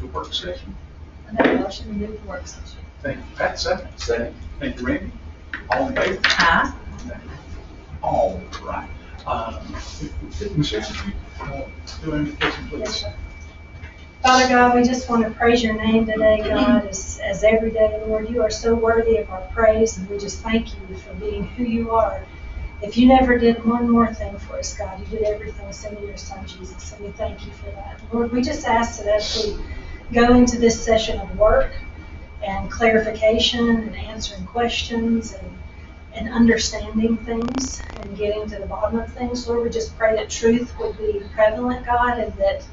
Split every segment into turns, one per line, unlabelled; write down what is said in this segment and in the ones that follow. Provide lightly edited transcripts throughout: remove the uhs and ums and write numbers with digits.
to work session?
I make a motion to move to work session.
Thank you, Pat. Second. Second. Thank you, Randy. All in favor?
Aye.
All right. Michelle, do an invitation, please.
Father God, we just want to praise your name today, God, as every day, Lord. You are so worthy of our praise, and we just thank you for being who you are. If you never did one more thing for us, God, you did everything sending your son, Jesus, so we thank you for that. Lord, we just ask that as we go into this session of work and clarification and answering questions and understanding things and getting to the bottom of things, Lord, we just pray that truth would be prevalent, God, and that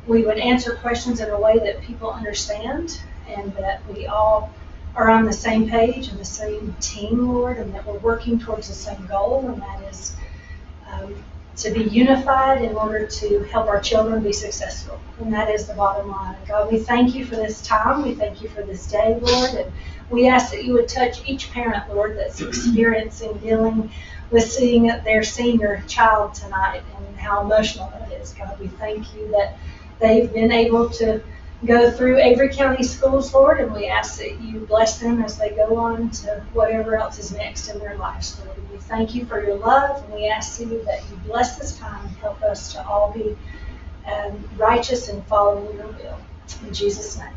we would answer questions in a way that people understand and that we all are on the same page and the same team, Lord, and that we're working towards the same goal, and that is to be unified in order to help our children be successful. And that is the bottom line. God, we thank you for this time. We thank you for this day, Lord, and we ask that you would touch each parent, Lord, that's experiencing dealing with seeing their senior child tonight and how emotional that is. God, we thank you that they've been able to go through Avery County schools, Lord, and we ask that you bless them as they go on to whatever else is next in their lives, Lord. And we thank you for your love, and we ask you that you bless this time and help us to all be righteous and following your will. In Jesus' name,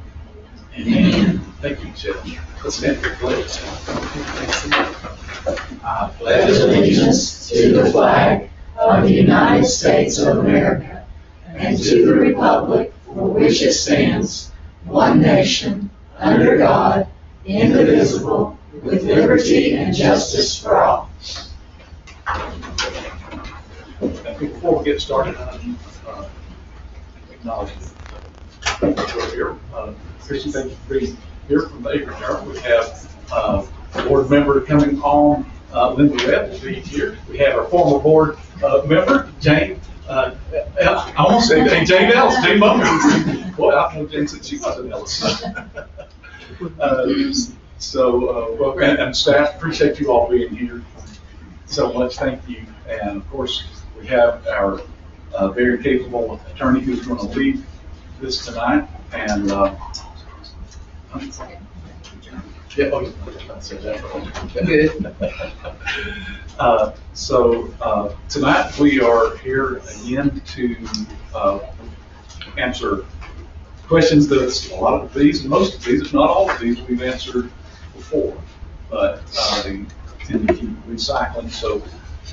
amen.
Amen. Thank you, Michelle. Let's stand for pledge.
I pledge allegiance to the flag of the United States of America and to the republic for which it stands, one nation, under God, indivisible, with liberty and justice for all.
Before we get started, acknowledge we're here. Christian, thank you for being here from the Avery County. We have a board member coming on, Linda Webb will be here. We have our former board member, Jane. I won't say Jane Ellis, Jane Munger. Boy, I've known Jane since she was an Ellis. Well, and staff, appreciate you all being here so much. Thank you. And of course, we have our very capable attorney who's going to lead this tonight. And tonight we are here again to answer questions that a lot of these, most of these, if not all of these, we've answered before, but they tend to keep recycling. So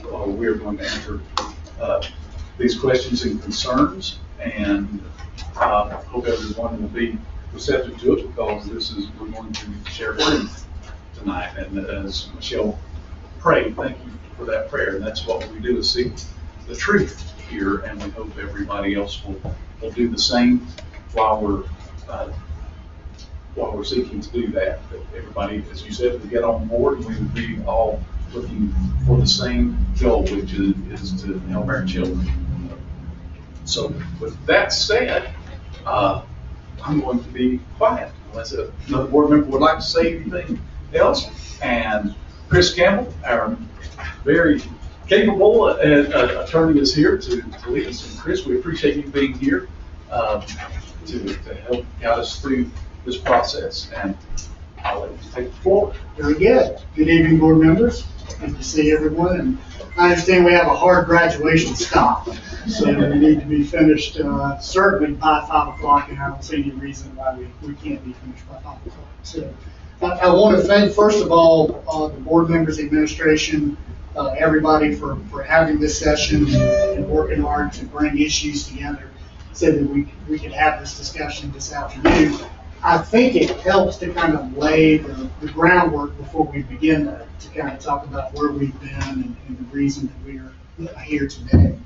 we're going to answer these questions and concerns, and hope everyone will be receptive to it, because we're going to share truth tonight. And as Michelle prayed, thank you for that prayer. And that's what we do, is seek the truth here, and we hope everybody else will do the same while we're seeking to do that. That everybody, as you said, would get on board, and we would be all looking for the same goal, which is to help our children. So with that said, I'm going to be quiet unless another board member would like to say anything else. And Chris Campbell, our very capable attorney, is here to lead us. And Chris, we appreciate you being here to help guide us through this process. And I'll let you take the floor.
Very good. Good evening, board members. Good to see everyone. And I understand we have a hard graduation stop, so we need to be finished certainly by 5 o'clock, and I don't see any reason why we can't be finished by 5 o'clock. So I want to thank, first of all, the board members, the administration, everybody for having this session and working hard to bring issues together so that we could have this discussion this afternoon. I think it helps to kind of lay the groundwork before we begin to kind of talk about where we've been and the reason that we are here today.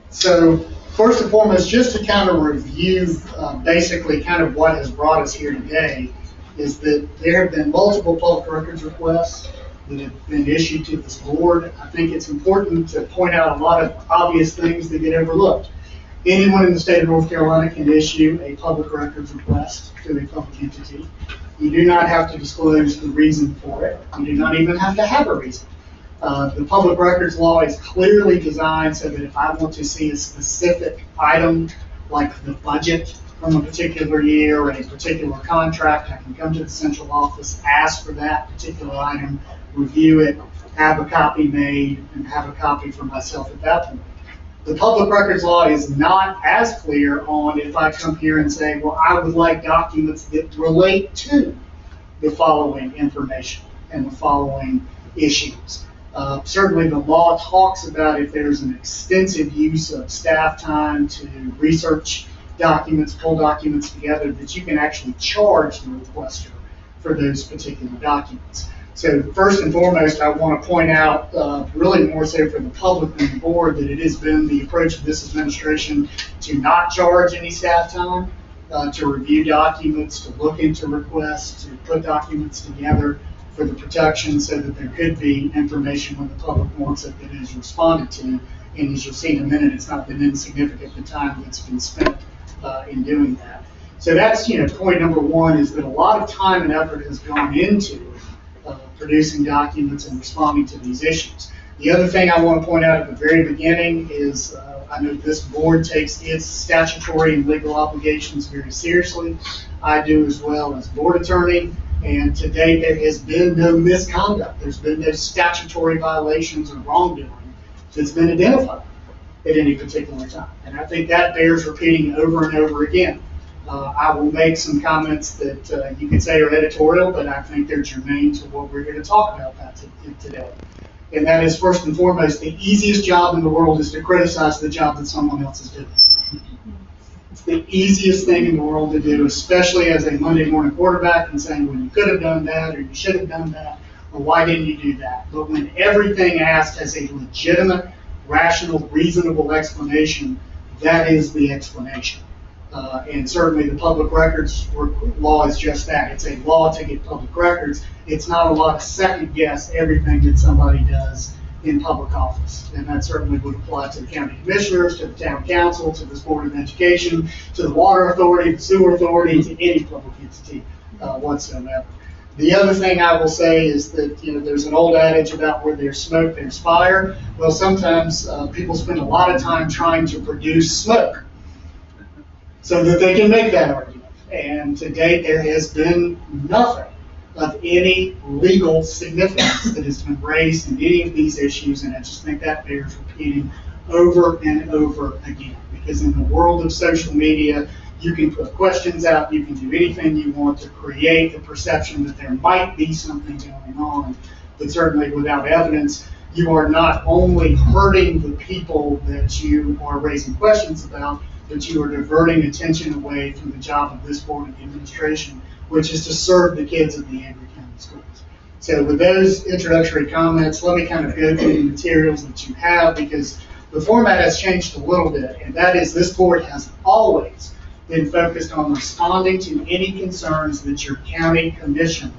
So first and foremost, just to kind of review basically kind of what has brought us here today, is that there have been multiple public records requests that have been issued to this board. I think it's important to point out a lot of obvious things that get overlooked. Anyone in the state of North Carolina can issue a public records request to a public entity. You do not have to disclose the reason for it. You do not even have to have a reason. The public records law is clearly designed so that if I want to see a specific item, like the budget from a particular year or a particular contract, I can come to the central office, ask for that particular item, review it, have a copy made, and have a copy for myself at that point. The public records law is not as clear on if I come here and say, well, I would like documents that relate to the following information and the following issues. Certainly the law talks about if there's an extensive use of staff time to research documents, pull documents together, that you can actually charge the requester for those particular documents. So first and foremost, I want to point out, really more so for the public than the board, that it has been the approach of this administration to not charge any staff time, to review documents, to look into requests, to put documents together for the protection so that there could be information when the public wants it that is responded to. And as you'll see in a minute, it's not been insignificant the time that's been spent in doing that. So that's, point number one, is that a lot of time and effort has gone into producing documents and responding to these issues. The other thing I want to point out at the very beginning is I know this board takes its statutory and legal obligations very seriously. I do as well as board attorney, and to date there has been no misconduct. There's been no statutory violations or wrongdoing that's been identified at any particular time. And I think that bears repeating over and over again. I will make some comments that you could say are editorial, but I think they're germane to what we're here to talk about today. And that is, first and foremost, the easiest job in the world is to criticize the job that someone else is doing. It's the easiest thing in the world to do, especially as a Monday morning quarterback, and saying, well, you could have done that, or you should have done that, or why didn't you do that? But when everything asked has a legitimate, rational, reasonable explanation, that is the explanation. And certainly the public records law is just that. It's a law to get public records. It's not a law to second guess everything that somebody does in public office. And that certainly would apply to the county commissioners, to the town council, to this board of education, to the water authority, the sewer authority, to any public entity whatsoever. The other thing I will say is that, there's an old adage about where there's smoke, there's fire. Well, sometimes people spend a lot of time trying to produce smoke so that they can make that argument. And to date, there has been nothing of any legal significance that has been raised in any of these issues, and I just think that bears repeating over and over again. Because in the world of social media, you can put questions out, you can do anything you want to create the perception that there might be something going on, but certainly without evidence, you are not only hurting the people that you are raising questions about, but you are diverting attention away from the job of this board of administration, which is to serve the kids of the Avery County Schools. So with those introductory comments, let me kind of go through the materials that you have, because the format has changed a little bit, and that is this board has always been focused on responding to any concerns that your county commission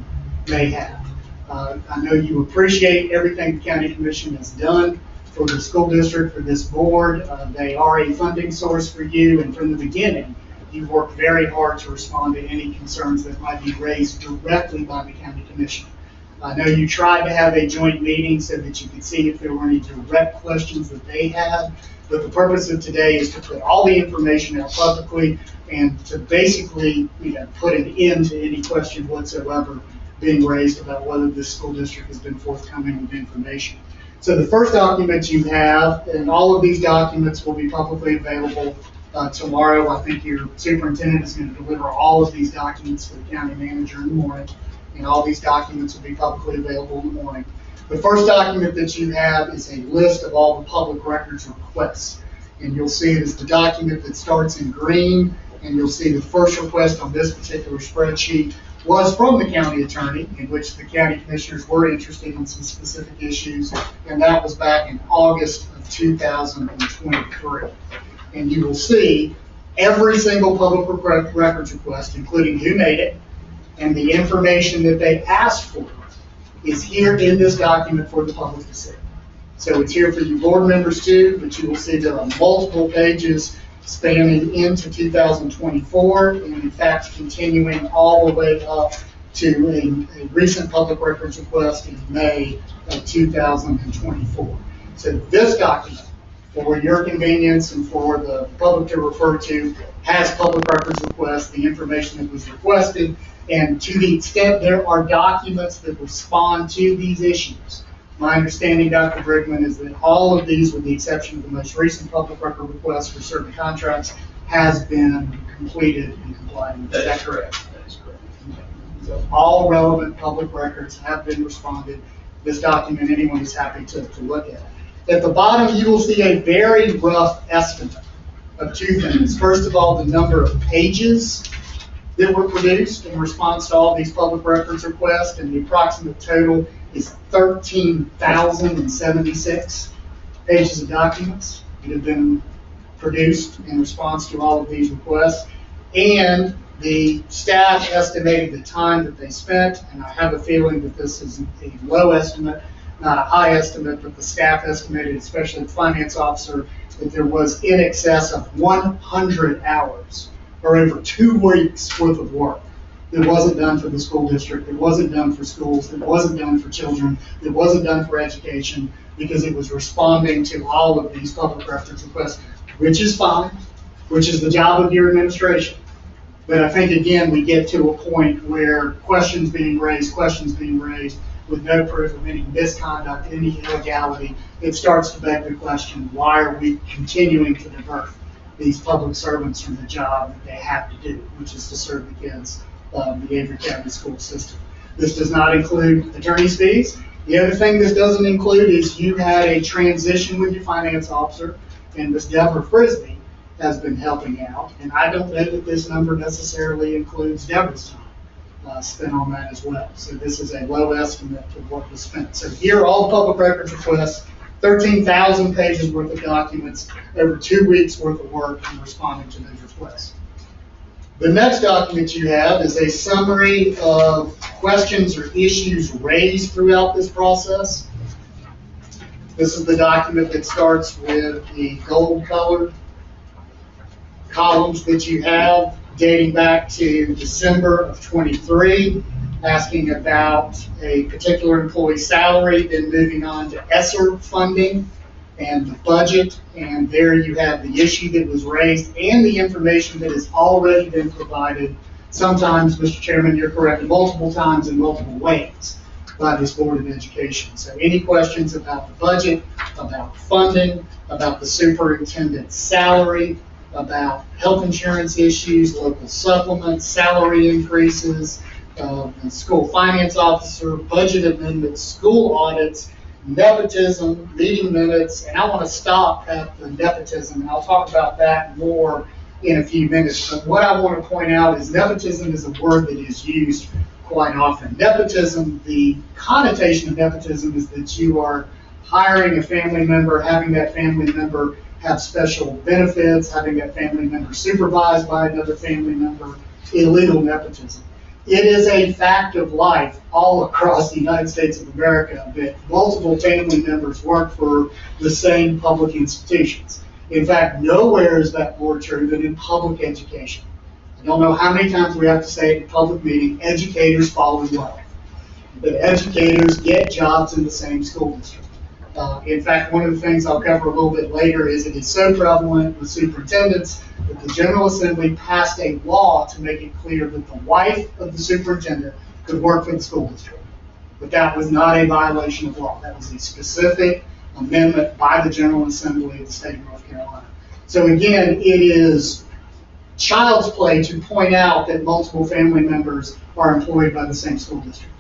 may have. I know you appreciate everything the county commission has done for the school district, for this board. They are a funding source for you, and from the beginning, you've worked very hard to respond to any concerns that might be raised directly by the county commission. I know you tried to have a joint meeting so that you could see if there were any direct questions that they had, but the purpose of today is to put all the information out publicly and to basically put an end to any question whatsoever being raised about whether this school district has been forthcoming with information. So the first document you have, and all of these documents will be publicly available tomorrow. I think your superintendent is going to deliver all of these documents to the county manager in the morning, and all these documents will be publicly available in the morning. The first document that you have is a list of all the public records requests, and you'll see it is the document that starts in green, and you'll see the first request on this particular spreadsheet was from the county attorney, in which the county commissioners were interested in some specific issues, and that was back in August of 2023. And you will see every single public records request, including who made it, and the information that they asked for is here in this document for the public to see. So it's here for you board members too, but you will see there are multiple pages spanning into 2024, and in fact continuing all the way up to a recent public records request in May of 2024. So this document, for your convenience and for the public to refer to, has public records request, the information that was requested, and to the extent there are documents that respond to these issues. My understanding, Dr. Brigman, is that all of these, with the exception of the most recent public record request for certain contracts, has been completed and complied with. Is that correct?
That is correct.
So all relevant public records have been responded. This document, anyone is happy to look at. At the bottom, you will see a very rough estimate of two things. First of all, the number of pages that were produced in response to all these public records requests, and the approximate total is 13,076 pages of documents that have been produced in response to all of these requests. And the staff estimated the time that they spent, and I have a feeling that this is a low estimate, not a high estimate, but the staff estimated, especially the finance officer, that there was in excess of 100 hours, or over 2 weeks worth of work that wasn't done for the school district, that wasn't done for schools, that wasn't done for children, that wasn't done for education, because it was responding to all of these public records requests, which is fine, which is the job of your administration. But I think, again, we get to a point where questions being raised with no proof of any misconduct, any illegality, it starts to beg the question, why are we continuing to divert these public servants from the job that they have to do, which is to serve the kids of the Avery County school system. This does not include attorney's fees. The other thing this doesn't include is you had a transition with your finance officer, and Ms. Deborah Frisbee has been helping out, and I don't know that this number necessarily includes Deborah's time spent on that as well. So this is a low estimate of what was spent. So here are all the public records requests, 13,000 pages worth of documents, over 2 weeks worth of work in responding to those requests. The next document you have is a summary of questions or issues raised throughout this process. This is the document that starts with the gold-colored columns that you have dating back to December of 23, asking about a particular employee's salary, then moving on to ESSER funding and the budget, and there you have the issue that was raised and the information that has already been provided, sometimes, Mr. Chairman, you're correct, multiple times in multiple ways by this Board of Education. So any questions about the budget, about funding, about the superintendent's salary, about health insurance issues, local supplements, salary increases, the school finance officer, budget amendments, school audits, nepotism, meeting minutes, and I want to stop at the nepotism, and I'll talk about that more in a few minutes. But what I want to point out is nepotism is a word that is used quite often. Nepotism, the connotation of nepotism is that you are hiring a family member, having that family member have special benefits, having that family member supervised by another family member, illegal nepotism. It is a fact of life all across the United States of America that multiple family members work for the same public institutions. In fact, nowhere is that more true than in public education. I don't know how many times we have to say it in public meeting, educators fall in love. But educators get jobs in the same school district. In fact, one of the things I'll cover a little bit later is it is so prevalent with superintendents that the General Assembly passed a law to make it clear that the wife of the superintendent could work for the school district. But that was not a violation of law. That was a specific amendment by the General Assembly of the state of North Carolina. So again, it is child's play to point out that multiple family members are employed by the same school district.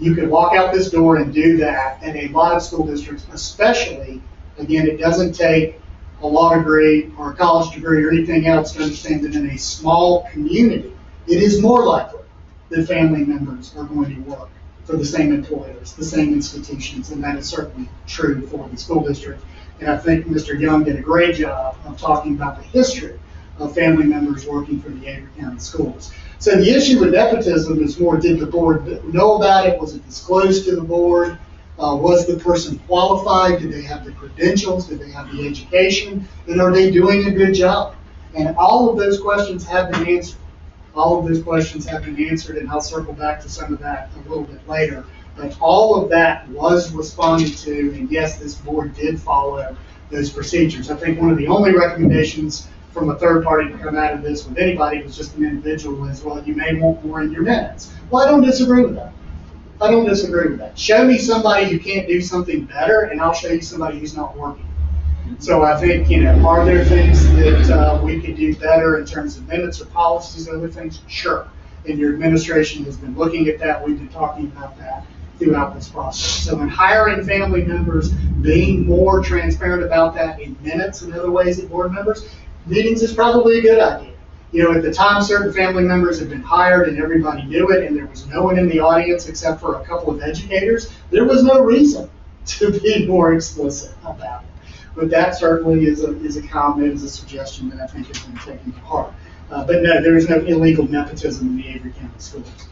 You could walk out this door and do that, and a lot of school districts, especially, again, it doesn't take a law degree or a college degree or anything else to understand that in a small community, it is more likely that family members are going to work for the same employers, the same institutions, and that is certainly true for the school district. And I think Mr. Young did a great job of talking about the history of family members working for the Avery County Schools. So the issue with nepotism is more, did the board know about it? Was it disclosed to the board? Was the person qualified? Did they have the credentials? Did they have the education? And are they doing a good job? And all of those questions have been answered. All of those questions have been answered, and I'll circle back to some of that a little bit later. But all of that was responded to, and yes, this board did follow those procedures. I think one of the only recommendations from a third party to come out of this with anybody was just an individual is, well, you may want more in your minutes. Well, I don't disagree with that. I don't disagree with that. Show me somebody who can't do something better, and I'll show you somebody who's not working. So I think, are there things that we could do better in terms of minutes or policies and other things? Sure. And your administration has been looking at that. We've been talking about that throughout this process. So in hiring family members, being more transparent about that in minutes and other ways at board members, meetings is probably a good idea. At the time certain family members had been hired and everybody knew it and there was no one in the audience except for a couple of educators, there was no reason to be more explicit about it. But that certainly is a comment, is a suggestion that I think has been taken to heart. But no, there is no illegal nepotism in the Avery County Schools.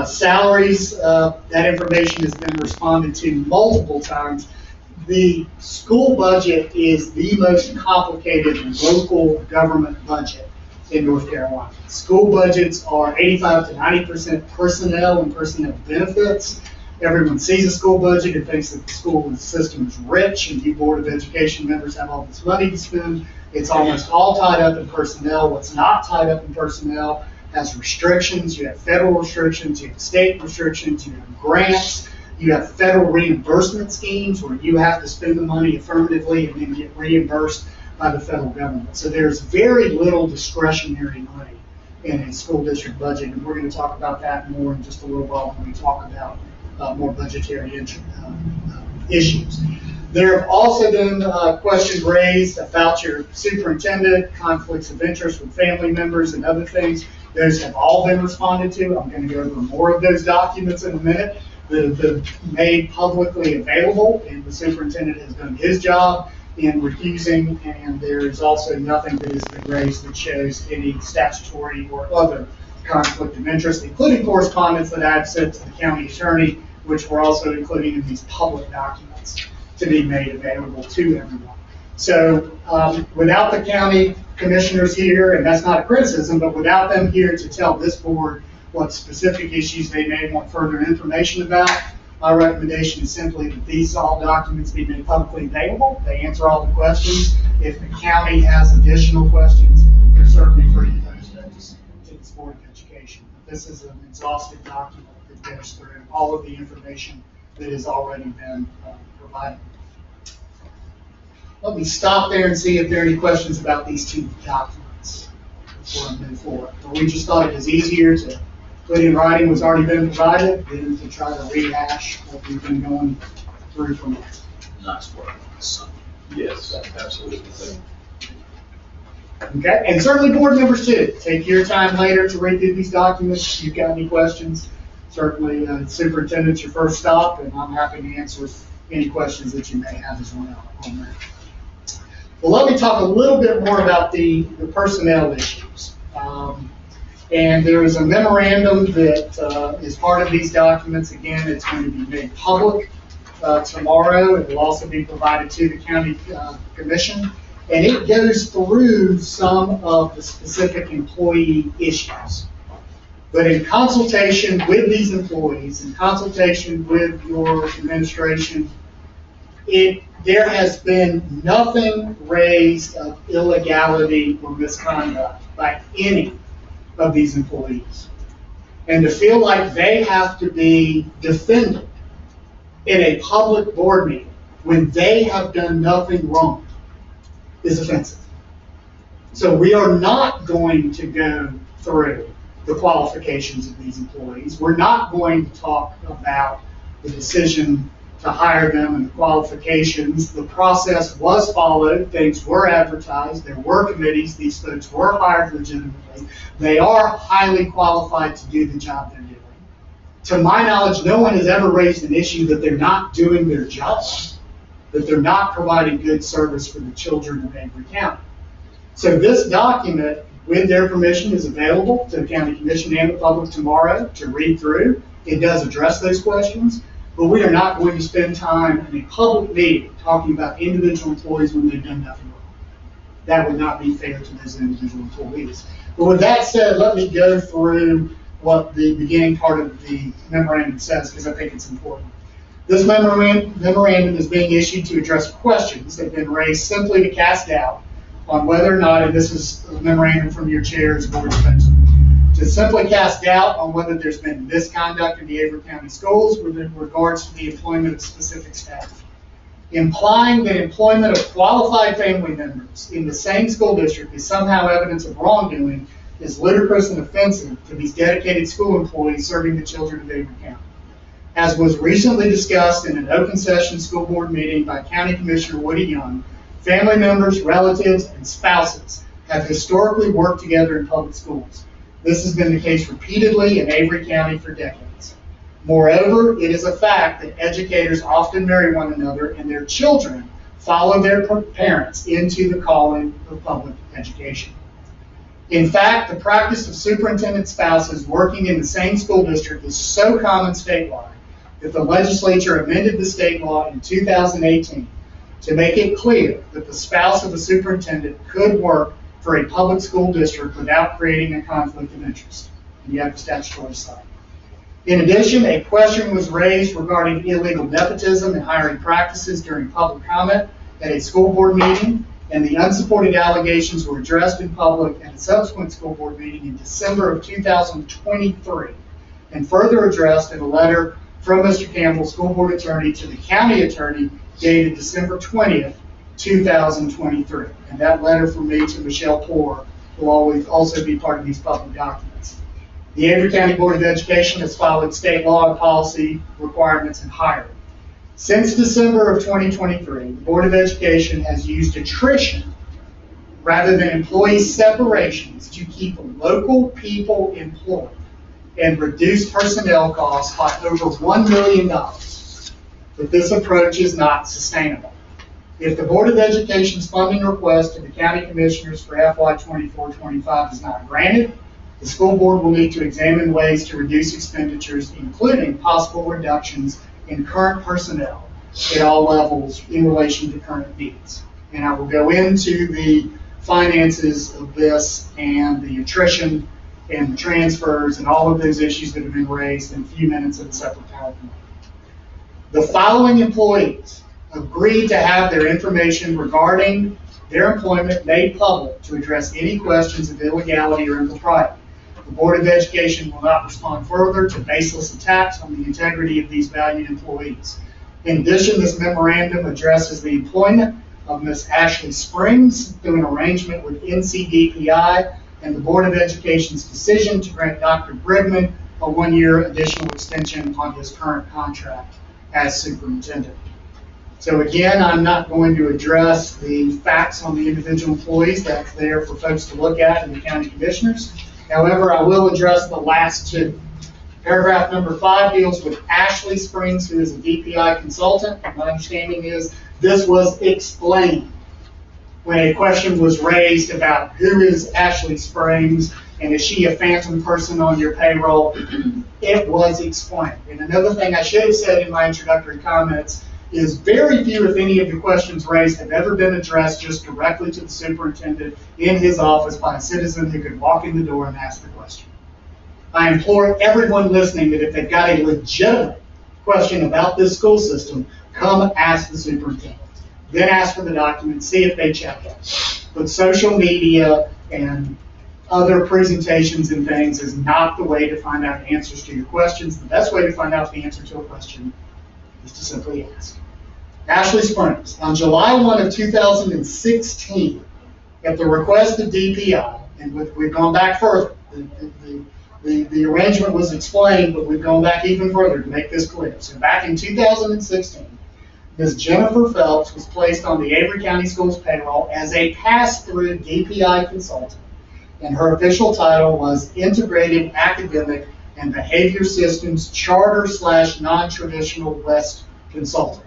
Salaries, that information has been responded to multiple times. The school budget is the most complicated local government budget in North Carolina. School budgets are 85 to 90% personnel and personnel benefits. Everyone sees a school budget and thinks that the school system is rich and you Board of Education members have all this money to spend. It's almost all tied up in personnel. What's not tied up in personnel has restrictions. You have federal restrictions, you have state restrictions, you have grants, you have federal reimbursement schemes where you have to spend the money affirmatively and then get reimbursed by the federal government. So there's very little discretionary money in a school district budget, and we're going to talk about that more in just a little while when we talk about more budgetary issues. There have also been questions raised about your superintendent, conflicts of interest with family members and other things. Those have all been responded to. I'm going to go over more of those documents in a minute that have been made publicly available, and the superintendent has done his job in recusing, and there is also nothing that has been raised that shows any statutory or other conflict of interest, including correspondence that I've sent to the county attorney, which we're also including in these public documents to be made available to everyone. So without the county commissioners here, and that's not a criticism, but without them here to tell this board what specific issues they may want further information about, my recommendation is simply that these all documents be made publicly available. They answer all the questions. If the county has additional questions, they're certainly free to pose those to the Board of Education. This is an exhaustive document that goes through all of the information that has already been provided. Let me stop there and see if there are any questions about these two documents before I move forward. But we just thought it was easier to put in writing what's already been provided than to try to rehash what we've been going through from it.
Nice work. Yes, absolutely.
Okay, and certainly board members too. Take your time later to read through these documents. If you've got any questions, certainly superintendent's your first stop, and I'm happy to answer any questions that you may have as well on that. Well, let me talk a little bit more about the personnel issues. And there is a memorandum that is part of these documents. Again, it's going to be made public tomorrow. It will also be provided to the county commission. And it goes through some of the specific employee issues. But in consultation with these employees, in consultation with your administration, there has been nothing raised of illegality or misconduct by any of these employees. And to feel like they have to be defended in a public board meeting when they have done nothing wrong is offensive. So we are not going to go through the qualifications of these employees. We're not going to talk about the decision to hire them and the qualifications. The process was followed. Things were advertised. There were committees. These folks were hired legitimately. They are highly qualified to do the job they're doing. To my knowledge, no one has ever raised an issue that they're not doing their job, that they're not providing good service for the children of Avery County. So this document, with their permission, is available to the county commission and the public tomorrow to read through. It does address those questions. But we are not going to spend time in a public meeting talking about individual employees when they've done nothing wrong. That would not be fair to those individual employees. But with that said, let me go through what the beginning part of the memorandum says, because I think it's important. This memorandum is being issued to address questions that have been raised simply to cast doubt on whether or not, and this is a memorandum from your chair as board sponsor, to simply cast doubt on whether there's been misconduct in the Averill County Schools with regards to the employment of specific staff. Implying that employment of qualified family members in the same school district is somehow evidence of wrongdoing is ludicrous and offensive to these dedicated school employees serving the children of Averill County. As was recently discussed in an open session school board meeting by County Commissioner Woody Young, family members, relatives, and spouses have historically worked together in public schools. This has been the case repeatedly in Avery County for decades. Moreover, it is a fact that educators often marry one another and their children follow their parents into the calling of public education. In fact, the practice of superintendent spouses working in the same school district is so common statewide that the legislature amended the state law in 2018 to make it clear that the spouse of a superintendent could work for a public school district without creating a conflict of interest. And you have the statutory side. In addition, a question was raised regarding illegal nepotism and hiring practices during public comment at a school board meeting, and the unsupported allegations were addressed in public at a subsequent school board meeting in December of 2023, and further addressed in a letter from Mr. Campbell, school board attorney, to the county attorney dated December 20th, 2023. And that letter from me to Michelle Poore will always also be part of these public documents. The Avery County Board of Education has followed state law and policy requirements in hiring. Since December of 2023, the Board of Education has used attrition rather than employee separations to keep local people employed and reduce personnel costs by over $1 million. But this approach is not sustainable. If the Board of Education's funding request to the county commissioners for FY 24-25 is not granted, the school board will need to examine ways to reduce expenditures, including possible reductions in current personnel at all levels in relation to current needs. And I will go into the finances of this and the attrition and the transfers and all of those issues that have been raised in a few minutes of a separate PowerPoint. The following employees agreed to have their information regarding their employment made public to address any questions of illegality or impropriety. The Board of Education will not respond further to baseless attacks on the integrity of these valued employees. In addition, this memorandum addresses the employment of Ms. Ashley Springs through an arrangement with NCDPI and the Board of Education's decision to grant Dr. Brigman a one-year additional extension on his current contract as superintendent. So again, I'm not going to address the facts on the individual employees. That's there for folks to look at in the county commissioners. However, I will address the last two. Paragraph number 5 deals with Ashley Springs, who is a DPI consultant. My understanding is this was explained when a question was raised about who is Ashley Springs and is she a phantom person on your payroll. It was explained. And another thing I should have said in my introductory comments is very few, if any, of the questions raised have ever been addressed just directly to the superintendent in his office by a citizen who could walk in the door and ask the question. I implore everyone listening that if they've got a legitimate question about this school system, come ask the superintendent. Then ask for the document, see if they check it. But social media and other presentations and things is not the way to find out answers to your questions. The best way to find out the answer to a question is to simply ask. Ashley Springs, on July 1 of 2016, at the request of DPI, and we've gone back further, the arrangement was explained, but we've gone back even further to make this clear. So back in 2016, Ms. Jennifer Phelps was placed on the Avery County Schools payroll as a pass-through DPI consultant, and her official title was Integrated Academic and Behavior Systems Charter/Non-Traditional West Consultant.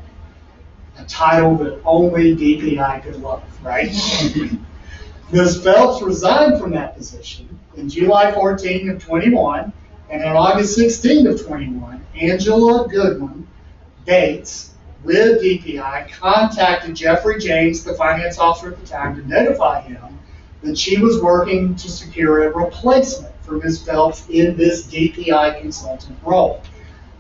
A title that only DPI could love, right? Ms. Phelps resigned from that position in July 14 of 21, and on August 16 of 21, Angela Goodwin Bates with DPI contacted Jeffrey James, the finance officer at the time, to notify him that she was working to secure a replacement for Ms. Phelps in this DPI consultant role.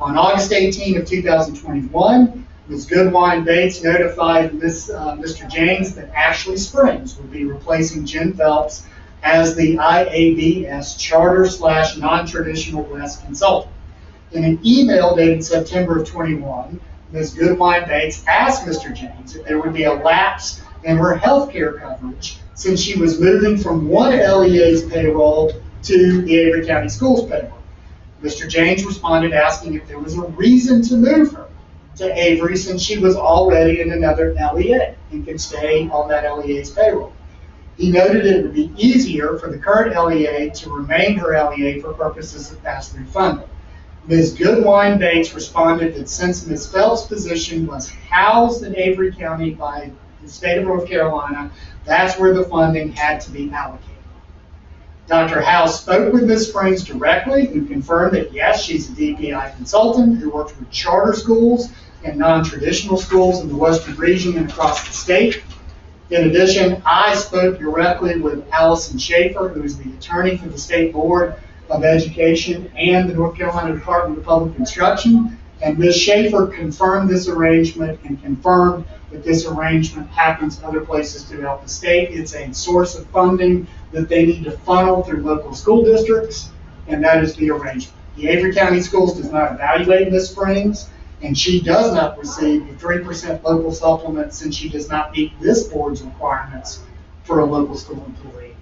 On August 18 of 2021, Ms. Goodwine Bates notified Mr. James that Ashley Springs would be replacing Jen Phelps as the IABS Charter/Non-Traditional West Consultant. In an email dated September of 21, Ms. Goodwine Bates asked Mr. James if there would be a lapse in her health care coverage since she was moving from one LEA's payroll to the Avery County Schools payroll. Mr. James responded asking if there was a reason to move her to Avery since she was already in another LEA and could stay on that LEA's payroll. He noted it would be easier for the current LEA to remain her LEA for purposes of pass-through funding. Ms. Goodwine Bates responded that since Ms. Phelps' position was housed in Avery County by the state of North Carolina, that's where the funding had to be allocated. Dr. House spoke with Ms. Springs directly, who confirmed that yes, she's a DPI consultant who works with charter schools and non-traditional schools in the Western region and across the state. In addition, I spoke directly with Allison Schaefer, who is the attorney for the State Board of Education and the North Carolina Department of Public Instruction, and Ms. Schaefer confirmed this arrangement and confirmed that this arrangement happens other places throughout the state. It's a source of funding that they need to funnel through local school districts, and that is the arrangement. The Avery County Schools does not evaluate Ms. Springs, and she does not receive the 3% local supplement since she does not meet this board's requirements for a local school employee.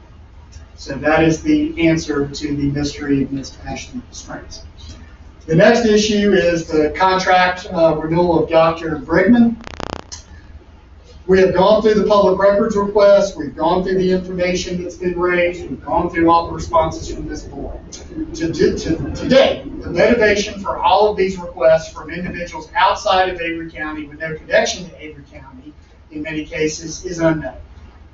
So that is the answer to the mystery of Ms. Ashley Springs. The next issue is the contract renewal of Dr. Brigman. We have gone through the public records request, we've gone through the information that's been raised, we've gone through all the responses from this board. To date, the motivation for all of these requests from individuals outside of Avery County with no connection to Avery County, in many cases, is unknown.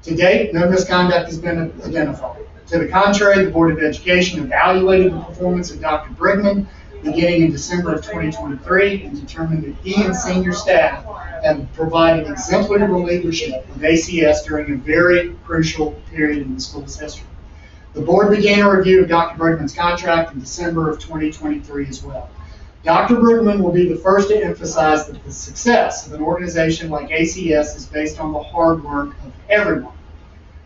To date, no misconduct has been identified. To the contrary, the Board of Education evaluated the performance of Dr. Brigman beginning in December of 2023 and determined that he and senior staff have provided exemplary leadership of ACS during a very crucial period in the school's history. The board began a review of Dr. Brigman's contract in December of 2023 as well. Dr. Brigman will be the first to emphasize that the success of an organization like ACS is based on the hard work of everyone.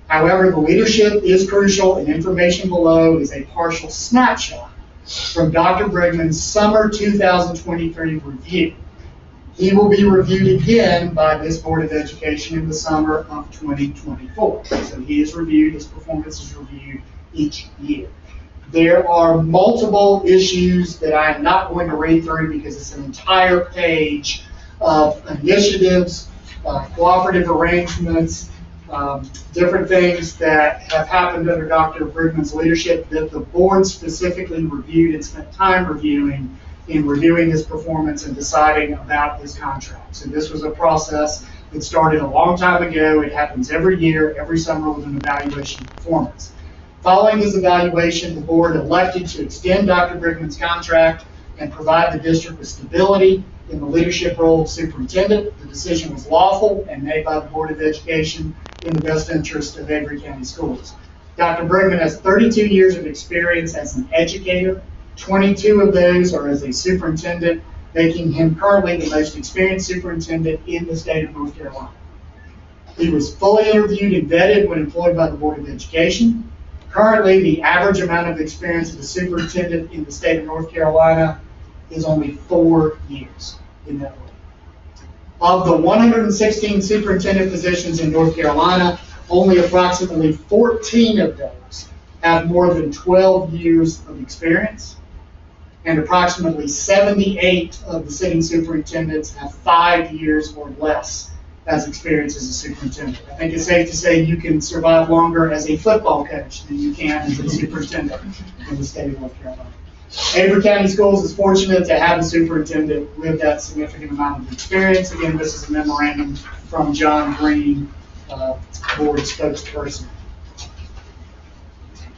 However, the leadership is crucial, and information below is a partial snapshot from Dr. Brigman's summer 2023 review. He will be reviewed again by this Board of Education in the summer of 2024. So he is reviewed, his performance is reviewed each year. There are multiple issues that I am not going to read through because it's an entire page of initiatives, cooperative arrangements, different things that have happened under Dr. Brigman's leadership that the board specifically reviewed and spent time reviewing in reviewing his performance and deciding about his contract. So this was a process that started a long time ago. It happens every year, every summer with an evaluation of performance. Following his evaluation, the board elected to extend Dr. Brigman's contract and provide the district with stability in the leadership role of superintendent. The decision was lawful and made by the Board of Education in the best interest of Avery County Schools. Dr. Brigman has 32 years of experience as an educator. 22 of those are as a superintendent, making him currently the most experienced superintendent in the state of North Carolina. He was fully interviewed and vetted when employed by the Board of Education. Currently, the average amount of experience of a superintendent in the state of North Carolina is only 4 years in that role. Of the 116 superintendent positions in North Carolina, only approximately 14 of those have more than 12 years of experience, and approximately 78 of the sitting superintendents have 5 years or less as experience as a superintendent. I think it's safe to say you can survive longer as a football coach than you can as a superintendent in the state of North Carolina. Avery County Schools is fortunate to have a superintendent with that significant amount of experience. Again, this is a memorandum from John Green, board spokesperson.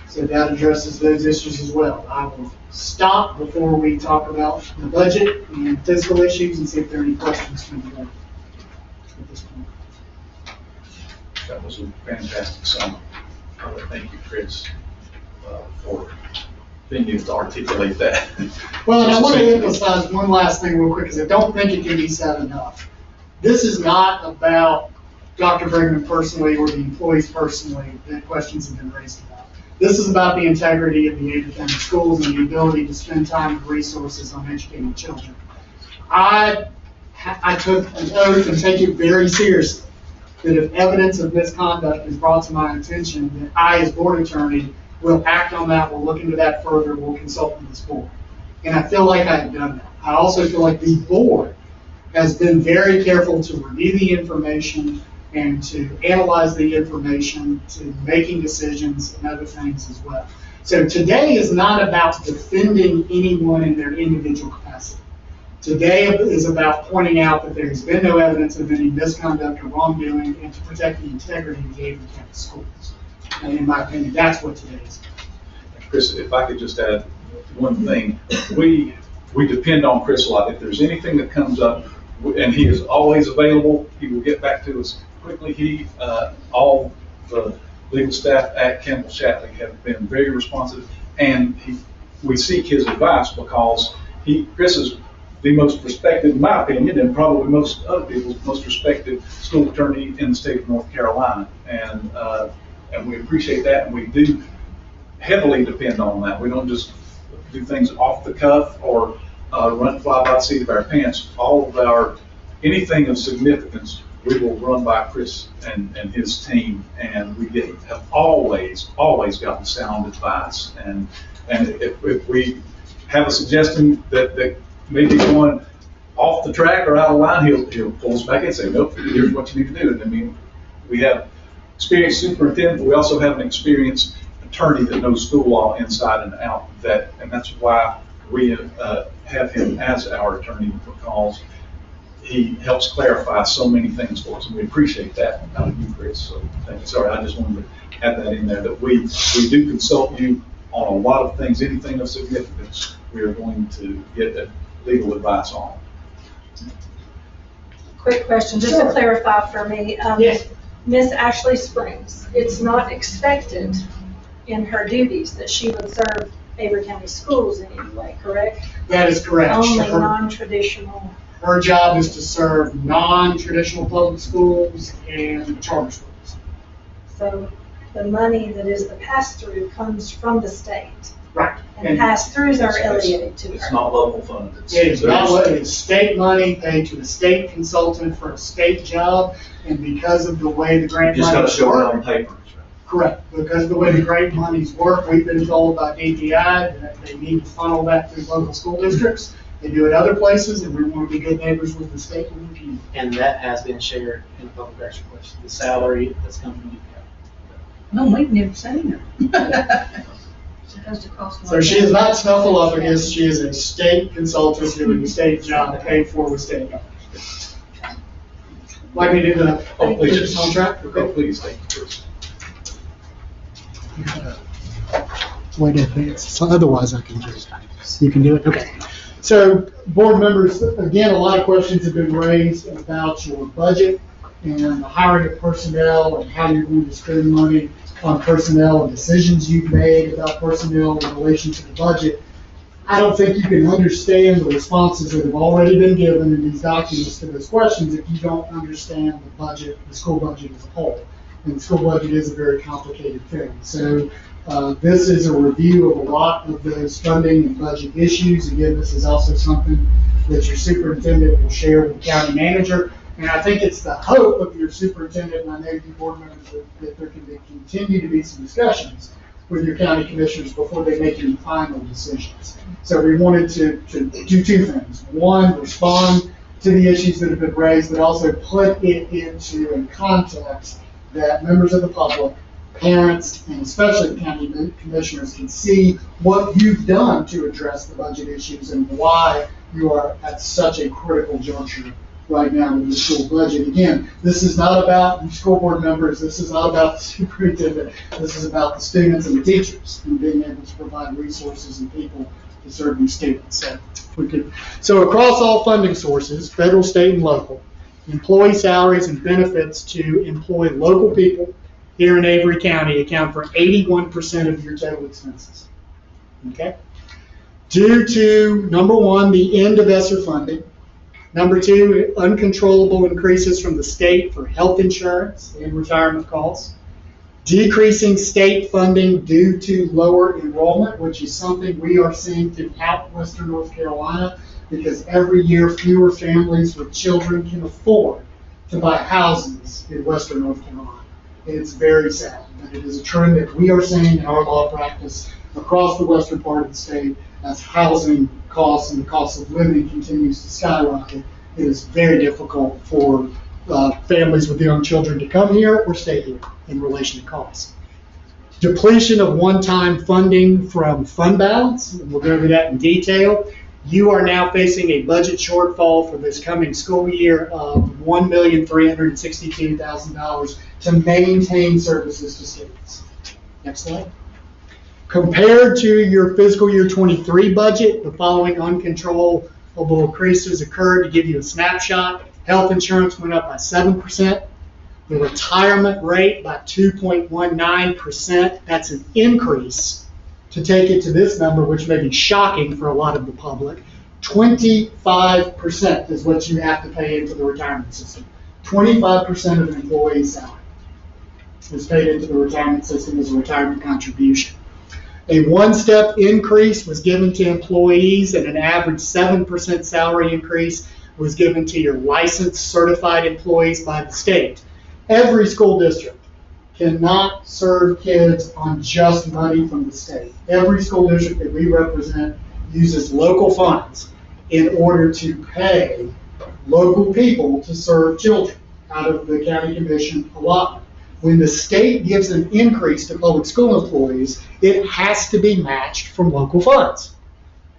So that addresses those issues as well. I will stop before we talk about the budget and fiscal issues and see if there are any questions from the board at this point.
That was a fantastic summer. Thank you, Chris, for being able to articulate that.
Well, and I want to emphasize one last thing real quick, because I don't think it can be said enough. This is not about Dr. Brigman personally or the employees personally that questions have been raised about. This is about the integrity of the Acboe County schools and the ability to spend time and resources on educating children. I took an oath and take it very seriously that if evidence of misconduct is brought to my attention, that I, as board attorney, will act on that, we'll look into that further, we'll consult with this board. And I feel like I have done that. I also feel like the board has been very careful to review the information and to analyze the information, to making decisions and other things as well. So today is not about defending anyone in their individual capacity. Today is about pointing out that there has been no evidence of any misconduct or wrongdoing and to protect the integrity of the Acboe County schools. And in my opinion, that's what today is.
Chris, if I could just add one thing, we depend on Chris a lot. If there's anything that comes up, and he is always available, he will get back to us quickly. All the legal staff at Campbell Shatley have been very responsive, and we seek his advice because Chris is the most respected, in my opinion, and probably most other people's most respected school attorney in the state of North Carolina, and we appreciate that, and we do heavily depend on that. We don't just do things off the cuff or fly by the seat of our pants. All of anything of significance, we will run by Chris and his team, and we have always gotten sound advice. And if we have a suggestion that may be going off the track or out of line, he'll pull us back and say, nope, here's what you need to do. And I mean, we have experienced superintendent, but we also have an experienced attorney that knows school law inside and out. And that's why we have him as our attorney, because he helps clarify so many things for us, and we appreciate that out of you, Chris. So thank you. Sorry, I just wanted to add that in there, that we do consult you on a lot of things. Anything of significance, we are going to get that legal advice on.
Quick question, just to clarify for me.
Yes.
Miss Ashley Springs, it's not expected in her duties that she would serve Acboe County schools in any way, correct?
That is correct.
Only non-traditional.
Her job is to serve non-traditional public schools and charter schools.
So the money that is the pass-through comes from the state.
Right.
And pass-throughs are allocated to
It's
her.
not local funds.
It is not what, it's state money paid to a state consultant for a state job, and because of the way the grant
You just got to
monies
show it on
work.
paper.
Correct, because of the way the grant monies work, we've been told by DPI that they need to funnel that through local school districts. They do it other places, and we want to be good neighbors with the state and the community.
And that has been shared in the public records request, the salary that's come from DPI.
No, we've never seen her.
Supposed to cost more.
So she is not Snuffleupagus, she is a state consultant doing a state job paid for with state dollars. Like we did the
Please.
contract?
Okay, please, thank you, Chris.
Way to advance, so otherwise I can just, you can do it, okay. So, board members, again, a lot of questions have been raised about your budget and the hiring of personnel and how you're going to spend money on personnel and decisions you've made about personnel in relation to the budget. I don't think you can understand the responses that have already been given in these documents to those questions if you don't understand the budget, the school budget as a whole. And the school budget is a very complicated thing. So this is a review of a lot of those funding and budget issues. Again, this is also something that your superintendent will share with the county manager. And I think it's the hope of your superintendent, and I know you board members, that there can continue to be some discussions with your county commissioners before they make any final decisions. So we wanted to do two things. One, respond to the issues that have been raised, but also put it into a context that members of the public, parents, and especially the county commissioners can see what you've done to address the budget issues and why you are at such a critical juncture right now with the school budget. Again, this is not about you school board members, this is not about the superintendent, this is about the students and the teachers and being able to provide resources and people to serve these students. So across all funding sources, federal, state, and local, employee salaries and benefits to employ local people here in Avery County account for 81% of your total expenses. Okay? Due to, number one, the end of ESSER funding. Number two, uncontrollable increases from the state for health insurance and retirement costs. Decreasing state funding due to lower enrollment, which is something we are seeing throughout Western North Carolina, because every year fewer families with children can afford to buy houses in Western North Carolina. And it's very sad, but it is a trend that we are seeing in our law practice across the western part of the state as housing costs and the cost of living continues to skyrocket. It is very difficult for families with young children to come here or stay here in relation to costs. Depletion of one-time funding from fund balance, and we'll go over that in detail. You are now facing a budget shortfall for this coming school year of $1,362,000 to maintain services to students. Next slide. Compared to your fiscal year 23 budget, the following uncontrollable increases occurred. To give you a snapshot, health insurance went up by 7%, the retirement rate by 2.19%. That's an increase. To take it to this number, which may be shocking for a lot of the public, 25% is what you have to pay into the retirement system. 25% of an employee's salary is paid into the retirement system as a retirement contribution. A one-step increase was given to employees, and an average 7% salary increase was given to your licensed certified employees by the state. Every school district cannot serve kids on just money from the state. Every school district that we represent uses local funds in order to pay local people to serve children out of the county commission allotment. When the state gives an increase to public school employees, it has to be matched from local funds.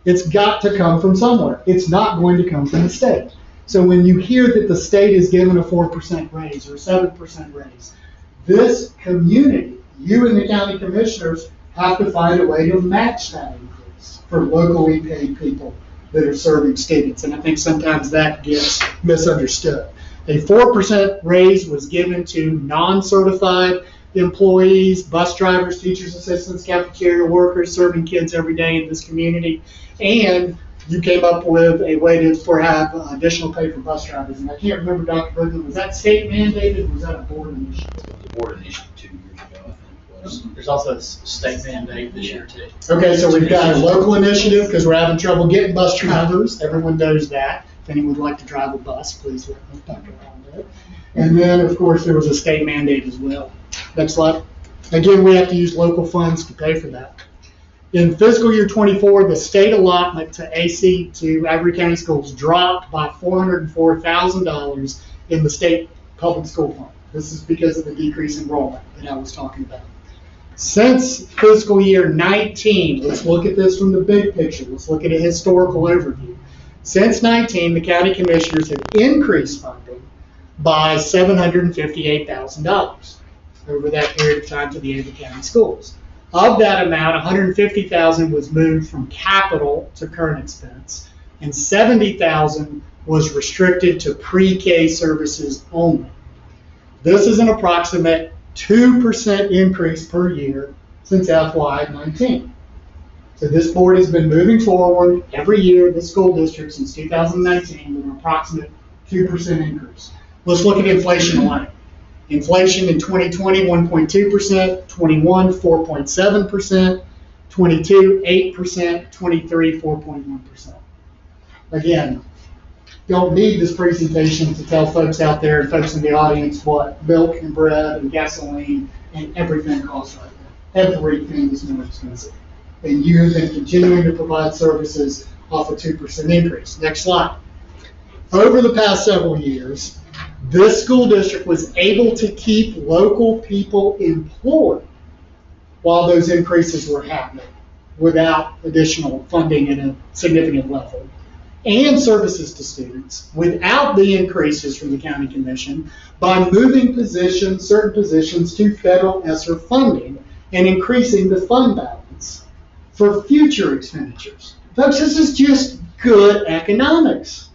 It's got to come from somewhere. It's not going to come from the state. So when you hear that the state is given a 4% raise or a 7% raise, this community, you and the county commissioners, have to find a way to match that increase for locally paid people that are serving students. And I think sometimes that gets misunderstood. A 4% raise was given to non-certified employees, bus drivers, teachers, assistants, cafeteria workers serving kids every day in this community. And you came up with a way to have additional pay for bus drivers. And I can't remember, Dr. Bergman, was that state mandated or was that a board initiative?
The board initiative 2 years ago, I think it was.
There's also a state mandate this year too.
Okay, so we've got a local initiative because we're having trouble getting bus drivers. Everyone knows that. If anyone would like to drive a bus, please let Dr. Brown know. And then, of course, there was a state mandate as well. Next slide. Again, we have to use local funds to pay for that. In fiscal year 24, the state allotment to Avery County Schools dropped by $404,000 in the state public school fund. This is because of the decreased enrollment that I was talking about. Since fiscal year 19, let's look at this from the big picture. Let's look at a historical overview. Since 19, the county commissioners have increased funding by $758,000 over that period of time to the Avery County Schools. Of that amount, $150,000 was moved from capital to current expense, and $70,000 was restricted to pre-K services only. This is an approximate 2% increase per year since FY19. So this board has been moving forward every year, the school district since 2019, with an approximate 2% increase. Let's look at inflation alone. Inflation in 2020, 1.2%, 21, 4.7%, 22, 8%, 23, 4.1%. Again, don't need this presentation to tell folks out there and folks in the audience what milk and bread and gasoline and everything costs right now. Everything is more expensive. And you have been continuing to provide services off a 2% increase. Next slide. Over the past several years, this school district was able to keep local people employed while those increases were happening without additional funding at a significant level, and services to students without the increases from the county commission by moving certain positions to federal ESSER funding and increasing the fund balance for future expenditures. Folks, this is just good economics.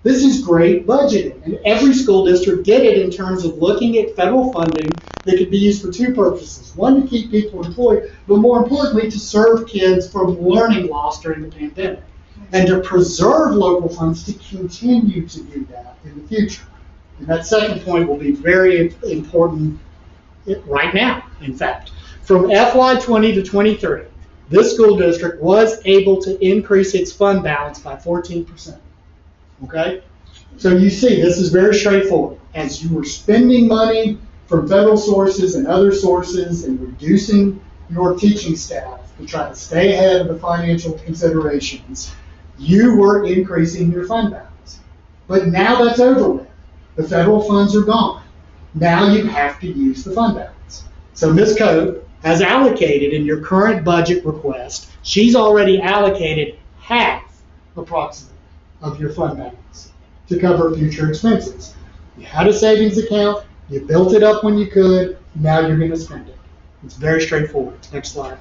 This is great budgeting, and every school district did it in terms of looking at federal funding that could be used for two purposes. One, to keep people employed, but more importantly, to serve kids from learning loss during the pandemic, and to preserve local funds to continue to do that in the future. And that second point will be very important right now, in fact. From FY20 to 23, this school district was able to increase its fund balance by 14%. Okay? So you see, this is very straightforward. As you were spending money from federal sources and other sources and reducing your teaching staff to try to stay ahead of the financial considerations, you were increasing your fund balance. But now that's over with. The federal funds are gone. Now you have to use the fund balance. So Ms. Coe has allocated in your current budget request, she's already allocated half, approximately, of your fund balance to cover future expenses. You had a savings account, you built it up when you could, now you're going to spend it. It's very straightforward. Next slide.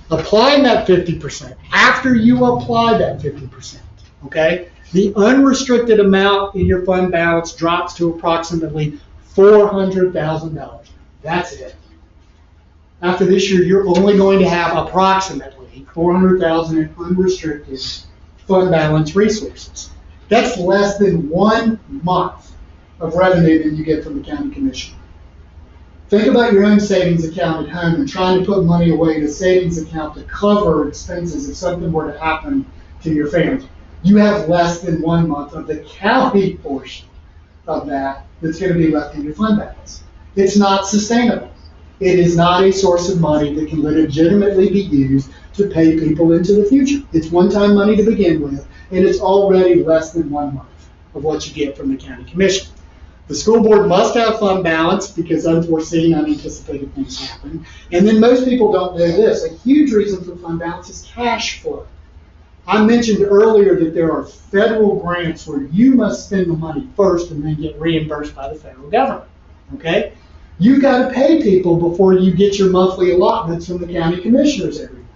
Applying that 50%, after you apply that 50%, okay, the unrestricted amount in your fund balance drops to approximately $400,000. That's it. After this year, you're only going to have approximately $400,000 in unrestricted fund balance resources. That's less than 1 month of revenue that you get from the county commission. Think about your own savings account at home and trying to put money away in a savings account to cover expenses if something were to happen to your family. You have less than 1 month of the county portion of that that's going to be left in your fund balance. It's not sustainable. It is not a source of money that can legitimately be used to pay people into the future. It's one-time money to begin with, and it's already less than 1 month of what you get from the county commission. The school board must have fund balance because unforeseen, unanticipated things happen. And then most people don't know this. A huge reason for fund balance is cash flow. I mentioned earlier that there are federal grants where you must spend the money first and then get reimbursed by the federal government. Okay? You've got to pay people before you get your monthly allotments from the county commissioners every month.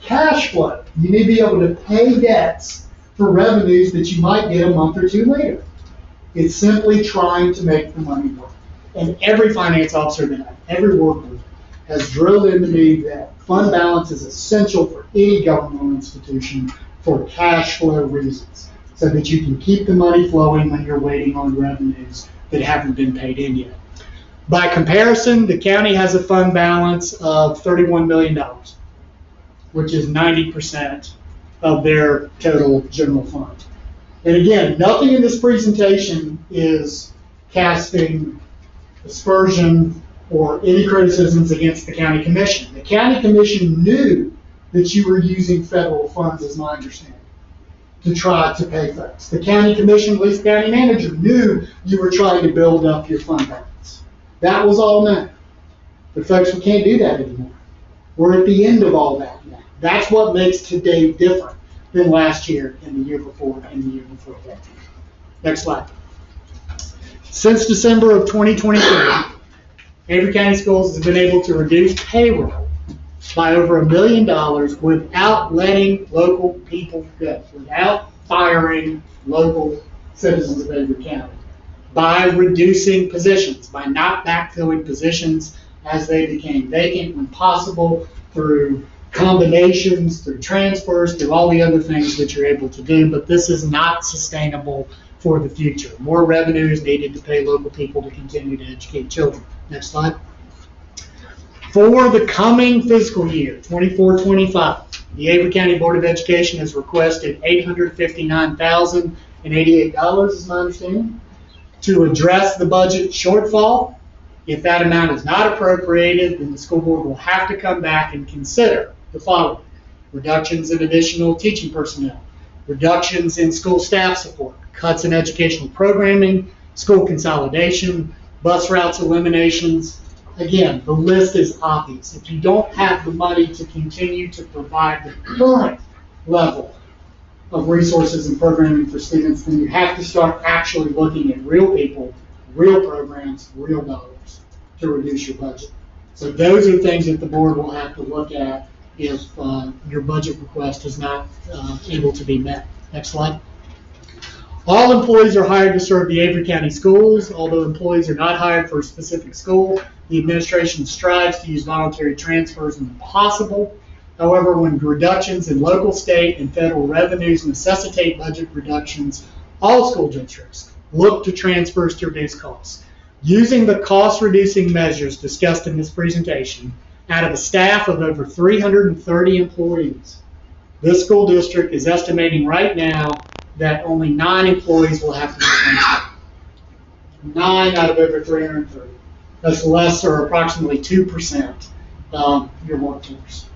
Cash flow. You need to be able to pay debts for revenues that you might get a month or two later. It's simply trying to make the money work. And every finance officer that I've ever worked with has drilled into me that fund balance is essential for any governmental institution for cash flow reasons, so that you can keep the money flowing when you're waiting on revenues that haven't been paid in yet. By comparison, the county has a fund balance of $31 million, which is 90% of their total general fund. And again, nothing in this presentation is casting aspersion or any criticisms against the county commission. The county commission knew that you were using federal funds, as my understanding, to try to pay folks. The county commission, at least the county manager, knew you were trying to build up your fund balance. That was all known. But folks, we can't do that anymore. We're at the end of all that now. That's what makes today different than last year and the year before and the year before that. Next slide. Since December of 2023, Avery County Schools has been able to reduce payroll by over $1 million without letting local people go, without firing local citizens of Avery County, by reducing positions, by not backfilling positions as they became vacant when possible, through combinations, through transfers, through all the other things that you're able to do. But this is not sustainable for the future. More revenue is needed to pay local people to continue to educate children. Next slide. For the coming fiscal year, 24-25, the Avery County Board of Education has requested $859,088, is my understanding, to address the budget shortfall. If that amount is not appropriated, then the school board will have to come back and consider the following: reductions in additional teaching personnel, reductions in school staff support, cuts in educational programming, school consolidation, bus routes eliminations. Again, the list is obvious. If you don't have the money to continue to provide the current level of resources and programming for students, then you have to start actually looking at real people, real programs, real dollars to reduce your budget. So those are things that the board will have to look at if your budget request is not able to be met. Next slide. All employees are hired to serve the Avery County schools. Although employees are not hired for a specific school, the administration strives to use voluntary transfers when possible. However, when reductions in local, state, and federal revenues necessitate budget reductions, all school districts look to transfers to reduce costs. Using the cost-reducing measures discussed in this presentation, out of a staff of over 330 employees, this school district is estimating right now that only 9 employees will have to be transferred. 9 out of over 330. That's less, or approximately 2% of your workforce.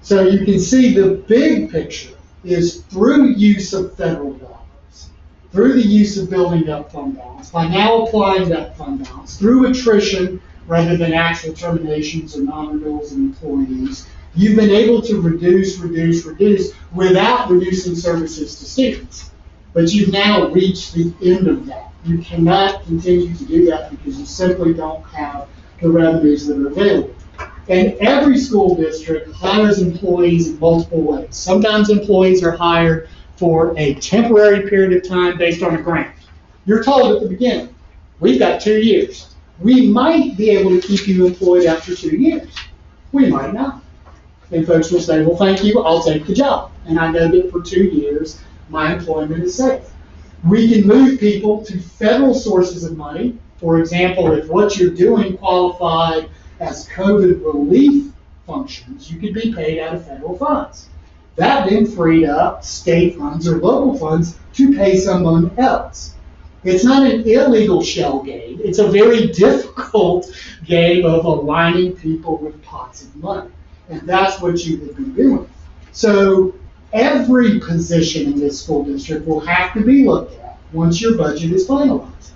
So you can see the big picture is through use of federal dollars, through the use of building up fund balance, by now applying that fund balance, through attrition rather than actual terminations or non-renewals of employees, you've been able to reduce without reducing services to students. But you've now reached the end of that. You cannot continue to do that because you simply don't have the revenues that are available. And every school district hires employees in multiple ways. Sometimes employees are hired for a temporary period of time based on a grant. You're told at the beginning, we've got 2 years. We might be able to keep you employed after 2 years. We might not. And folks will say, well, thank you, I'll take the job. And I know that for 2 years, my employment is safe. We can move people to federal sources of money. For example, if what you're doing qualified as COVID relief functions, you could be paid out of federal funds. That then freed up state funds or local funds to pay someone else. It's not an illegal shell game. It's a very difficult game of aligning people with pots of money. And that's what you have been doing. So every position in this school district will have to be looked at once your budget is finalized.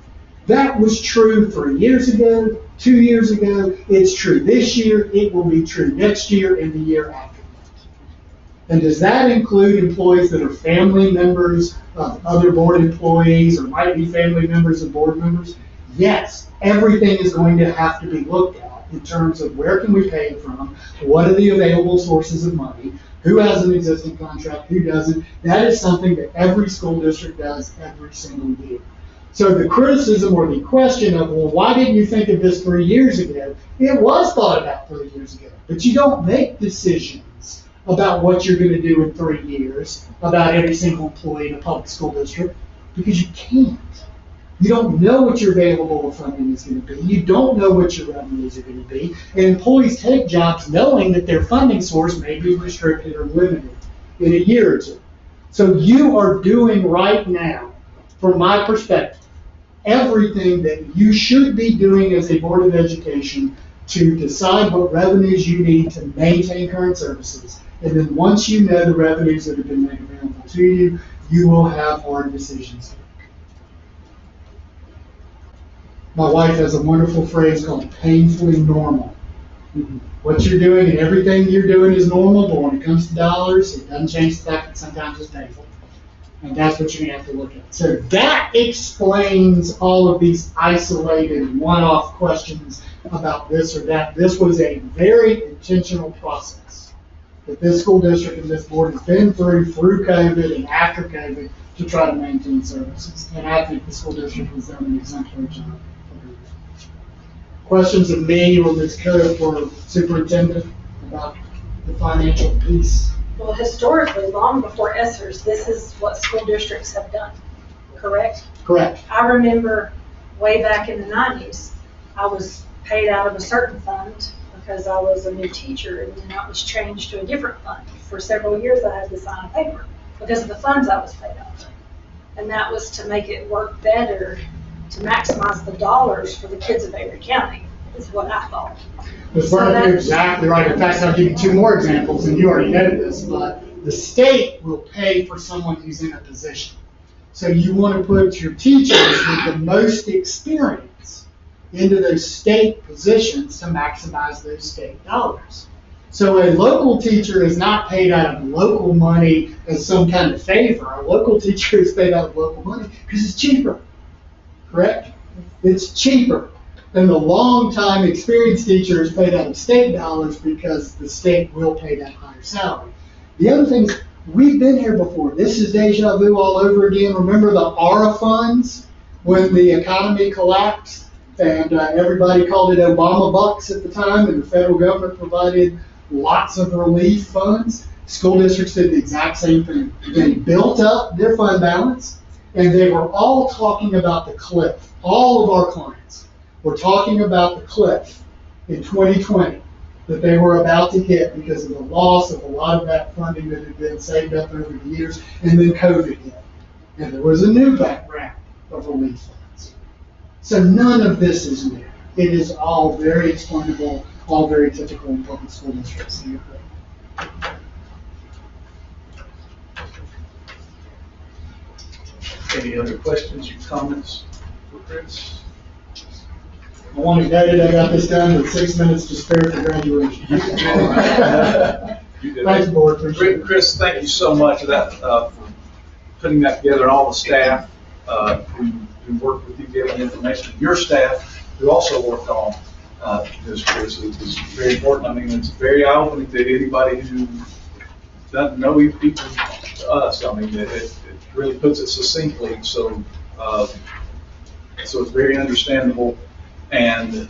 That was true 3 years ago, 2 years ago. It's true this year. It will be true next year and the year after that. And does that include employees that are family members of other board employees or might be family members of board members? Yes, everything is going to have to be looked at in terms of where can we pay from, what are the available sources of money, who has an existing contract, who doesn't. That is something that every school district does every single year. So the criticism or the question of, well, why didn't you think of this 3 years ago? It was thought about 3 years ago, but you don't make decisions about what you're going to do in 3 years about every single employee in a public school district because you can't. You don't know what your available funding is going to be. You don't know what your revenues are going to be. And employees take jobs knowing that their funding source may be restricted or limited in a year or two. So you are doing right now, from my perspective, everything that you should be doing as a Board of Education to decide what revenues you need to maintain current services. And then once you know the revenues that have been made available to you, you will have hard decisions to make. My wife has a wonderful phrase called painfully normal. What you're doing and everything you're doing is normal, but when it comes to dollars, it doesn't change the fact that sometimes it's painful. And that's what you're going to have to look at. So that explains all of these isolated one-off questions about this or that. This was a very intentional process that this school district and this board has been through COVID and after COVID to try to maintain services. And I think the school district has done an exemplary job. Questions of me or Ms. Coe for Superintendent about the financial piece?
Well, historically, long before ESSERS, this is what school districts have done, correct?
Correct.
I remember way back in the 90s, I was paid out of a certain fund because I was a new teacher, and then that was changed to a different fund. For several years, I had to sign a paper because of the funds I was paid out of. And that was to make it work better, to maximize the dollars for the kids of Avery County, is what I thought.
Ms. Burnham, you're exactly right. In fact, I'll give you 2 more examples, and you already know this, but the state will pay for someone who's in a position. So you want to put your teachers with the most experience into those state positions to maximize those state dollars. So a local teacher is not paid out of local money as some kind of favor. A local teacher is paid out of local money because it's cheaper, correct? It's cheaper. And the long-time experienced teacher is paid out of state dollars because the state will pay that higher salary. The other thing is we've been here before. This is deja vu all over again. Remember the ARA funds when the economy collapsed and everybody called it Obama bucks at the time, and the federal government provided lots of relief funds? School districts did the exact same thing. They built up their fund balance, and they were all talking about the cliff. All of our clients were talking about the cliff in 2020 that they were about to hit because of the loss of a lot of that funding that had been saved up over the years, and then COVID hit. And there was a new round of relief funds. So none of this is new. It is all very explainable, all very typical in public school districts.
Any other questions or comments for Chris?
I want to note I got this done with 6 minutes to spare for graduation.
You did.
Thanks, board. Appreciate it.
Chris, thank you so much for that, for putting that together, and all the staff who worked with you, giving information. Your staff who also worked on this, Chris, it was very important. I mean, it's very eye-opening to anybody who doesn't know you people to us. I mean, it really puts it succinctly, so it's very understandable. And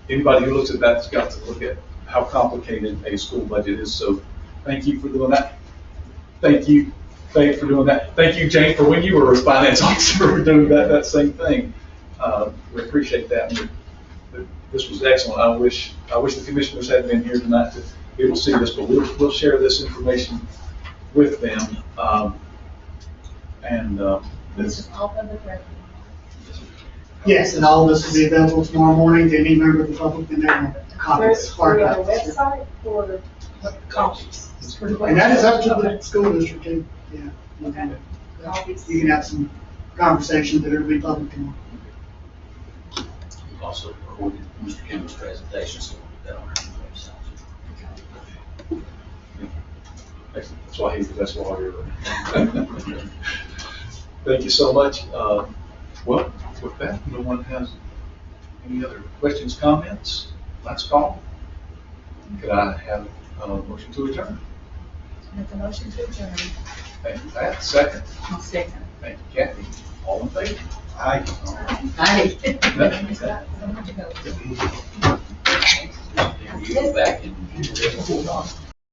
anybody who looks at that's got to look at how complicated a school budget is. So thank you for doing that. Thank you, Faith, for doing that. Thank you, Jane, for when you were a finance officer for doing that same thing. We appreciate that. And this was excellent. I wish the commissioners had been here tonight to be able to see this, but we'll share this information with them.
This is all public record.
Yes, and all this will be available tomorrow morning to any member of the public that they want copies, hard
For our
copies.
website or copies?
And that is up to the school district too. Yeah.
Okay. Copies.
You can have some conversations that will be public tomorrow.
We've also recorded Mr. Kimball's presentation, so we'll put that on our website.
That's why he's the best lawyer. Thank you so much. Well, with that, no one has any other questions, comments? Last call. Could I have a motion to adjourn?
Make a motion to adjourn.
Thank you, Pat. Second.
I'll second.
Thank you, Kathy. All in favor? Aye.
Aye.
You back in.